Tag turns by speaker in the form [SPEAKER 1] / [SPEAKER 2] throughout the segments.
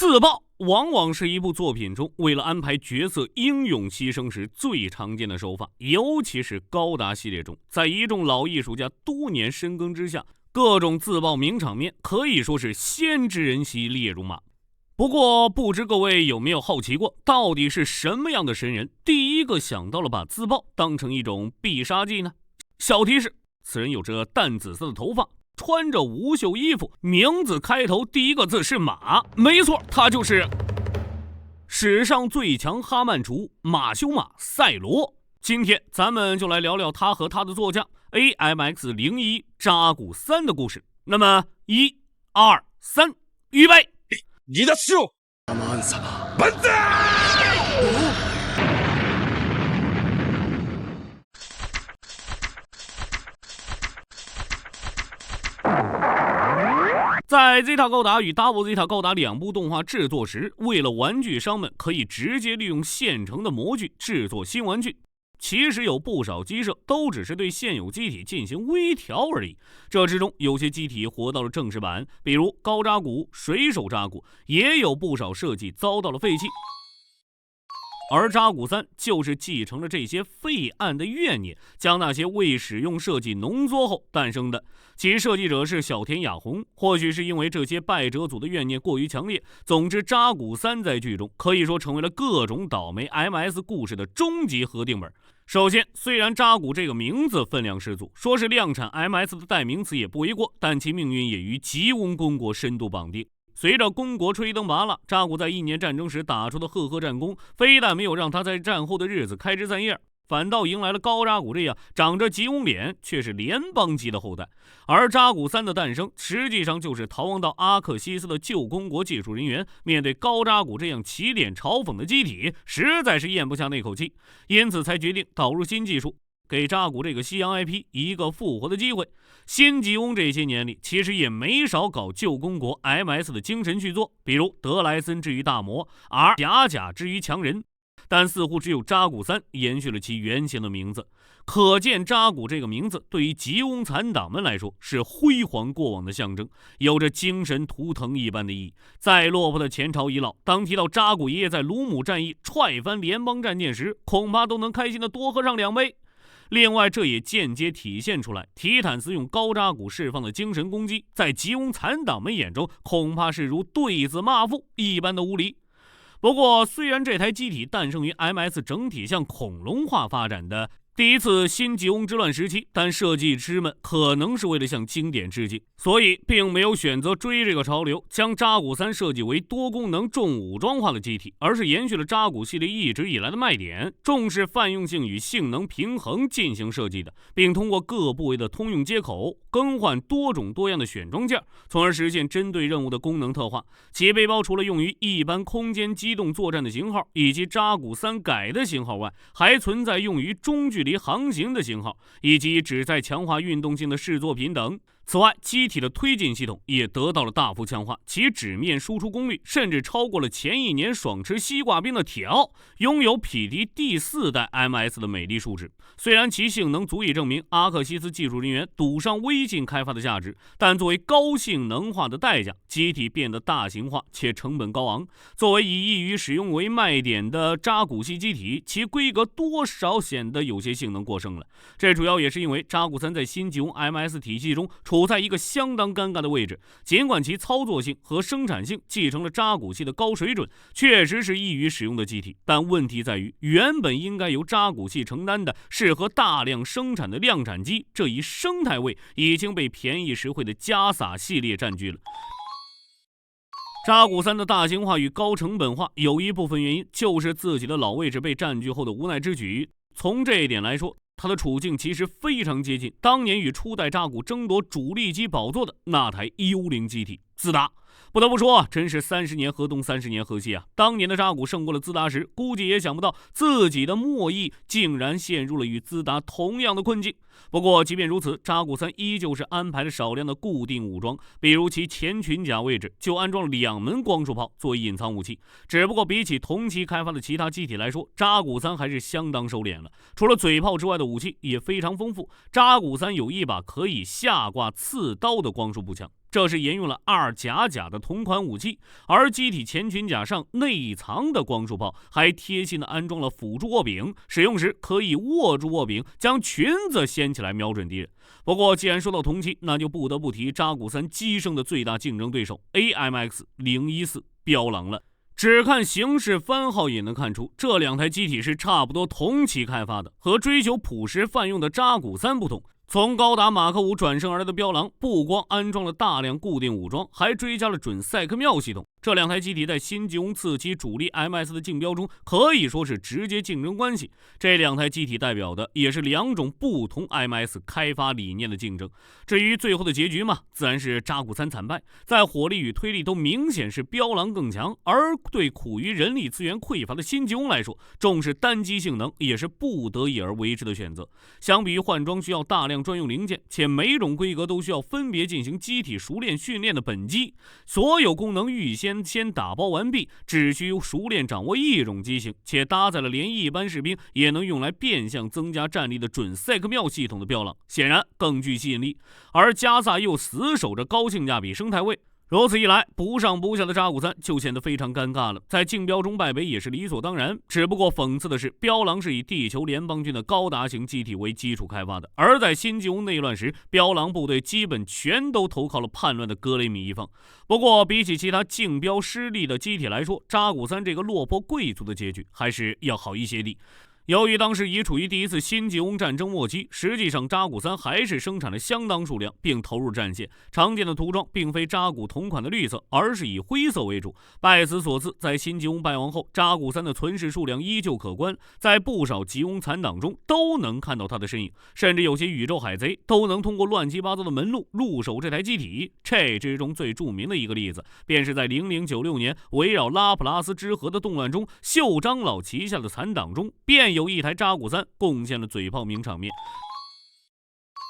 [SPEAKER 1] 自爆往往是一部作品中为了安排角色英勇牺牲时最常见的手法，尤其是高达系列中，在一众老艺术家多年深耕之下，各种自爆名场面可以说是先知人兮列如马。不过不知各位有没有好奇过，到底是什么样的神人第一个想到了把自爆当成一种必杀技呢？小提示，此人有着淡紫色的头发，穿着无袖衣服，名字开头第一个字是马，没错，他就是史上最强哈曼厨马修马赛罗。今天咱们就来聊聊他和他的座驾 AMX-01扎古3的故事。那么1、2、3，预备，
[SPEAKER 2] 離脱しろ。アマン様、万歳！
[SPEAKER 1] 在 Zeta 高达与 Double Zeta 高达两部动画制作时，为了玩具商们可以直接利用现成的模具制作新玩具，其实有不少机设都只是对现有机体进行微调而已。这之中有些机体活到了正式版，比如高扎古、水手扎古，也有不少设计遭到了废弃。而扎古3就是继承了这些废案的怨念，将那些未使用设计浓缩后诞生的。其设计者是小田雅弘，或许是因为这些败者组的怨念过于强烈。总之，扎古3在剧中可以说成为了各种倒霉 MS 故事的终极核定本。首先，虽然扎古这个名字分量十足，说是量产 MS 的代名词也不为过，但其命运也与吉翁公国深度绑定。随着公国吹灯拔蜡，扎古在1年战争时打出的赫赫战功，非但没有让他在战后的日子开枝散叶，反倒迎来了高扎古这样长着吉翁脸却是联邦级的后代。而扎古3的诞生，实际上就是逃亡到阿克西斯的旧公国技术人员面对高扎古这样起脸嘲讽的机体，实在是咽不下那口气，因此才决定导入新技术，给扎古这个西洋 IP 一个复活的机会。新吉翁这些年里其实也没少搞旧公国 MS 的精神续作，比如德莱森之于大魔，而甲甲之于强人，但似乎只有扎古3延续了其原先的名字。可见扎古这个名字对于吉翁残党们来说是辉煌过往的象征，有着精神图腾一般的意义。再落魄的前朝遗老，当提到扎古爷爷在卢姆战役踹翻联邦战舰时，恐怕都能开心的多喝上2杯。另外，这也间接体现出来，提坦斯用高扎古释放的精神攻击，在吉翁残党们眼中恐怕是如对子骂父一般的无理。不过，虽然这台机体诞生于 MS 整体向恐龙化发展的第一次新吉翁之乱时期，但设计师们可能是为了向经典致敬，所以并没有选择追这个潮流，将扎古3设计为多功能重武装化的机体，而是延续了扎古系列一直以来的卖点，重视泛用性与性能平衡进行设计的，并通过各部位的通用接口更换多种多样的选装件，从而实现针对任务的功能特化。其背包除了用于一般空间机动作战的型号以及扎古3改的型号外，还存在用于中距离航行的型号，以及旨在强化运动性的试作品等。此外，机体的推进系统也得到了大幅强化，其纸面输出功率甚至超过了前1年爽吃西瓜冰的铁奥，拥有匹敌第4代 MS 的美丽数值。虽然其性能足以证明阿克西斯技术人员赌上微信开发的价值，但作为高性能化的代价，机体变得大型化且成本高昂。作为以易于使用为卖点的扎古系机体，其规格多少显得有些性能过剩了。这主要也是因为扎古3在新吉翁 MS 体系中处在一个相当尴尬的位置，尽管其操作性和生产性继承了扎古系的高水准，确实是易于使用的机体，但问题在于原本应该由扎古系承担的适合大量生产的量产机这一生态位已经被便宜实惠的加撒系列占据了。扎古3的大型化与高成本化有一部分原因就是自己的老位置被占据后的无奈之举。从这一点来说，他的处境其实非常接近当年与初代扎古争夺主力机宝座的那台幽灵机体兹达。不得不说，真是30年河东30年河西啊！当年的扎古胜过了兹达时，估计也想不到自己的末裔竟然陷入了与兹达同样的困境。不过即便如此，扎古3依旧是安排了少量的固定武装，比如其前裙甲位置就安装了2门光束炮作为隐藏武器。只不过比起同期开发的其他机体来说，扎古3还是相当收敛了。除了嘴炮之外的武器也非常丰富，扎古3有一把可以下挂刺刀的光束步枪。这是沿用了2甲甲的同款武器，而机体前裙甲上内藏的光束炮还贴心的安装了辅助握柄，使用时可以握住握柄，将裙子掀起来瞄准敌人。不过既然说到同期，那就不得不提扎古3机身的最大竞争对手 AMX-014标狼了。只看形式番号也能看出，这2台机体是差不多同期开发的。和追求朴实泛用的扎古3不同，从高达马克5转生而来的标狼，不光安装了大量固定武装，还追加了准赛克妙系统。这2台机体在新吉翁次期主力 MS 的竞标中可以说是直接竞争关系。这2台机体代表的也是2种不同 MS 开发理念的竞争。至于最后的结局嘛，自然是扎古3惨败，在火力与推力都明显是标狼更强。而对苦于人力资源匮乏的新吉翁来说，重视单机性能也是不得已而为之的选择。相比于换装需要大量专用零件，且每种规格都需要分别进行机体熟练训练的本机，所有功能预先打包完毕，只需熟练掌握一种机型，且搭载了连一般士兵也能用来变相增加战力的准赛克妙系统的标狼，显然更具吸引力。而加萨又死守着高性价比生态位，如此一来，不上不下的扎古3就显得非常尴尬了。在竞标中败北也是理所当然，只不过讽刺的是，标狼是以地球联邦军的高达型机体为基础开发的，而在新吉翁内乱时，标狼部队基本全都投靠了叛乱的格雷米一方。不过比起其他竞标失利的机体来说，扎古3这个落魄贵族的结局还是要好一些的。由于当时已处于第一次新吉翁战争末期，实际上扎古3还是生产了相当数量并投入战线。常见的涂装并非扎古同款的绿色，而是以灰色为主。拜此所赐，在新吉翁败亡后，扎古3的存世数量依旧可观，在不少吉翁残党中都能看到他的身影，甚至有些宇宙海贼都能通过乱七八糟的门路入手这台机体。这之中最著名的一个例子，便是在0096年围绕拉普拉斯之河的动乱中，袖长老旗下的残党中便有一台扎古3贡献了嘴炮名场面。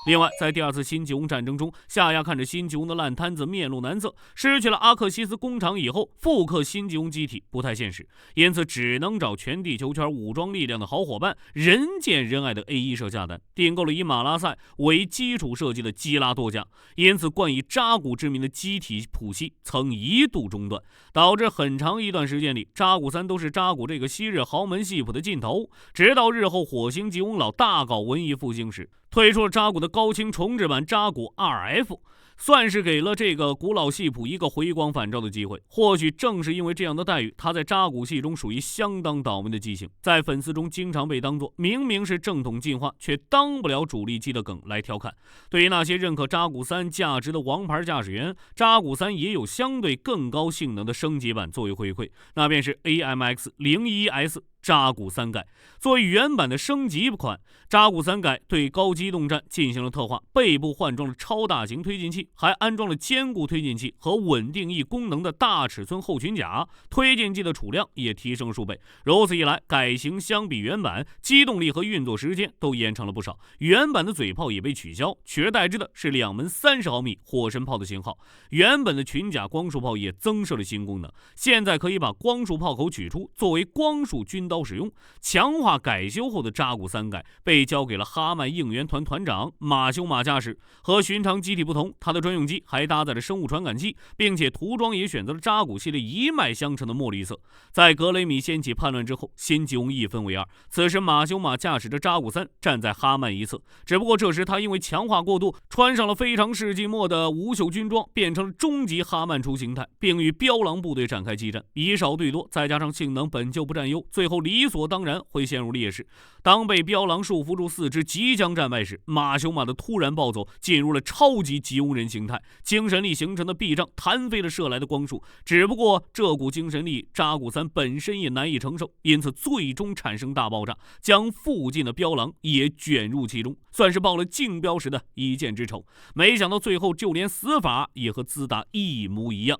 [SPEAKER 1] 另外，在第2次新吉翁战争中，夏亚看着新吉翁的烂摊子面露难色，失去了阿克西斯工厂以后，复刻新吉翁机体不太现实，因此只能找全地球圈武装力量的好伙伴，人见人爱的 A1 社下单，订购了以马拉塞为基础设计的基拉多架。因此冠以扎古之名的机体谱系曾一度中断，导致很长一段时间里，扎古3都是扎古这个昔日豪门系谱的尽头。直到日后火星吉翁老大搞文艺复兴时，推出了扎古的高清重制版扎古 2F， 算是给了这个古老系谱一个回光返照的机会。或许正是因为这样的待遇，他在扎古系中属于相当倒霉的机型，在粉丝中经常被当作明明是正统进化却当不了主力机的梗来调侃。对于那些认可扎古3价值的王牌驾驶员，扎古3也有相对更高性能的升级版作为回馈，那便是 AMX-01S扎古3改。作为原版的升级款，扎古3改对高机动战进行了特化，背部换装了超大型推进器，还安装了坚固推进器和稳定翼功能的大尺寸后裙甲，推进剂的储量也提升数倍。如此一来，改型相比原版，机动力和运作时间都延长了不少。原版的嘴炮也被取消，取而代之的是2门30毫米火神炮的型号。原本的裙甲光束炮也增设了新功能，现在可以把光束炮口取出，作为光束军刀使用。强化改修后的扎古3改被交给了哈曼应援团团长马修马驾驶。和寻常机体不同，他的专用机还搭载了生物传感器，并且涂装也选择了扎古系列一脉相承的墨绿色。在格雷米掀起叛乱之后，新吉翁一分为二，此时马修马驾驶着扎古3站在哈曼一侧，只不过这时他因为强化过度，穿上了非常世纪末的无袖军装，变成了终极哈曼出形态，并与标狼部队展开激战。以少对多，再加上性能本就不占优，最后理所当然会陷入劣势。当被标狼束缚住四肢即将战败时，马修马的突然暴走进入了超级吉翁人形态，精神力形成的臂障弹飞了射来的光束。只不过这股精神力扎古3本身也难以承受，因此最终产生大爆炸，将附近的标狼也卷入其中，算是报了竞标时的一箭之仇。没想到最后就连死法也和兹达一模一样。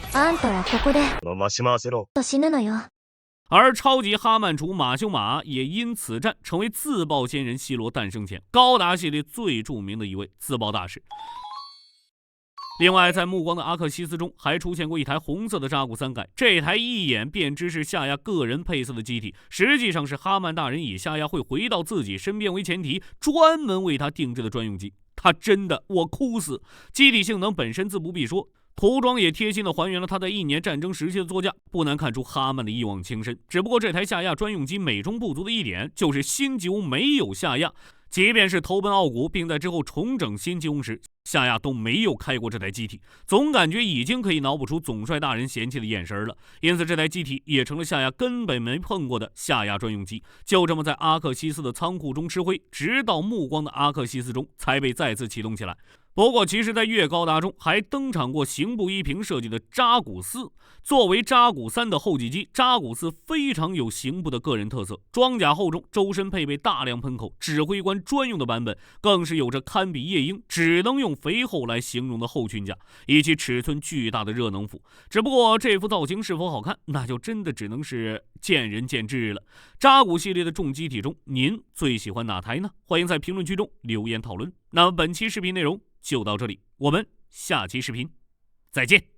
[SPEAKER 1] 而超级哈曼厨马修马也因此战成为自爆仙人希罗诞生前高达系列最著名的一位自爆大师。另外，在暮光的阿克西斯中还出现过一台红色的扎古3改，这台一眼便知是夏亚个人配色的机体，实际上是哈曼大人以夏亚会回到自己身边为前提，专门为他定制的专用机。他真的，我哭死！机体性能本身自不必说，涂装也贴心地还原了他在1年战争时期的座驾，不难看出哈曼的一往情深。只不过这台下压专用机美中不足的一点，就是新吉翁没有下压。即便是投奔奥古，并在之后重整新吉翁时，夏亚都没有开过这台机体，总感觉已经可以脑补出总帅大人嫌弃的眼神了。因此，这台机体也成了夏亚根本没碰过的夏亚专用机，就这么在阿克西斯的仓库中吃灰，直到暮光的阿克西斯中才被再次启动起来。不过，其实，在越高达中还登场过刑部一平设计的扎古斯。作为扎古3的后继机，扎古斯非常有刑部的个人特色，装甲厚重，周身配备大量喷口，指挥官专用的版本更是有着堪比夜鹰，只能用肥厚来形容的后裙甲，以及尺寸巨大的热能斧。只不过这副造型是否好看，那就真的只能是见仁见智了。扎古系列的重机体中，您最喜欢哪台呢？欢迎在评论区中留言讨论。那么本期视频内容就到这里，我们下期视频再见。